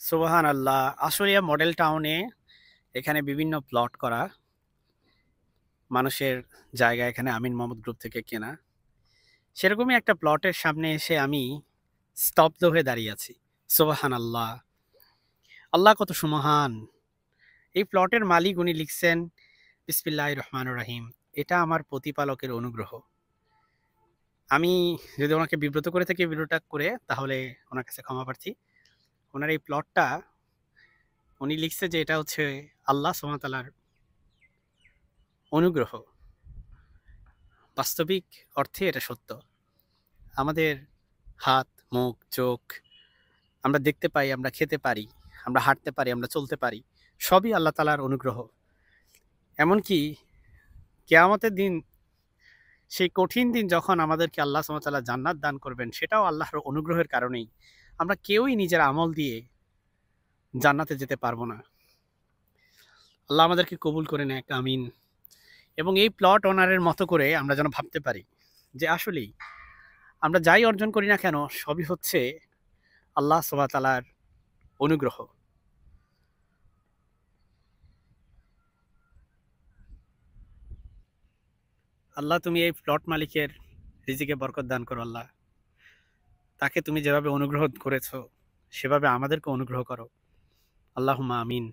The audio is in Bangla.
সুবহান আল্লাহ। আশুলিয়া মডেল টাউনে এখানে বিভিন্ন প্লট করা মানুষের জায়গা, এখানে আমিন মোহাম্মদ গ্রুপ থেকে কেনা। সেরকমই একটা প্লটের সামনে এসে আমি স্তব্ধ হয়ে দাঁড়িয়ে আছি। সুবহান আল্লাহ, আল্লাহ কত সুমহান। এই প্লটের মালিক উনি লিখছেন, বিসমিল্লাহির রহমানির রহিম, এটা আমার প্রতিপালকের অনুগ্রহ। আমি যদি ওনাকে বিব্রত করে থাকি ভিডিওটা করে, তাহলে ওনার কাছে ক্ষমা প্রার্থী। ওনার এই প্লটটা উনি লিখছে যে এটা হচ্ছে আল্লাহ সুবহানাহু ওয়া তাআলার অনুগ্রহ। বাস্তবিক অর্থে এটা সত্য। আমাদের হাত, মুখ, চোখ আমরা দেখতে পাই, আমরা খেতে পারি, আমরা হাঁটতে পারি, আমরা চলতে পারি, সবই আল্লাহ তাআলার অনুগ্রহ। এমনকি কিয়ামতের দিন, সেই কঠিন দিন যখন আমাদেরকে আল্লাহ সুবহানাহু ওয়া তাআলা জান্নাত দান করবেন, সেটাও আল্লাহর অনুগ্রহের কারণেই। আমরা কেউই নিজের আমল দিয়ে জান্নাতে যেতে পারবো না। আল্লাহ আমাদেরকে কবুল করে নেক, আমিন। এবং এই প্লট ওনারের মতো করে আমরা যেন ভাবতে পারি যে আসলেই আমরা যাই অর্জন করি না কেন, সবই হচ্ছে আল্লাহ সুবহানাহু ওয়া তাআলার অনুগ্রহ। আল্লাহ, তুমি এই প্লট মালিকের রিজিকে বরকত দান করো আল্লাহ। তাকে তুমি যেভাবে অনুগ্রহ করেছো, সেভাবে আমাদেরকে অনুগ্রহ করো। আল্লাহুম্মা আমিন।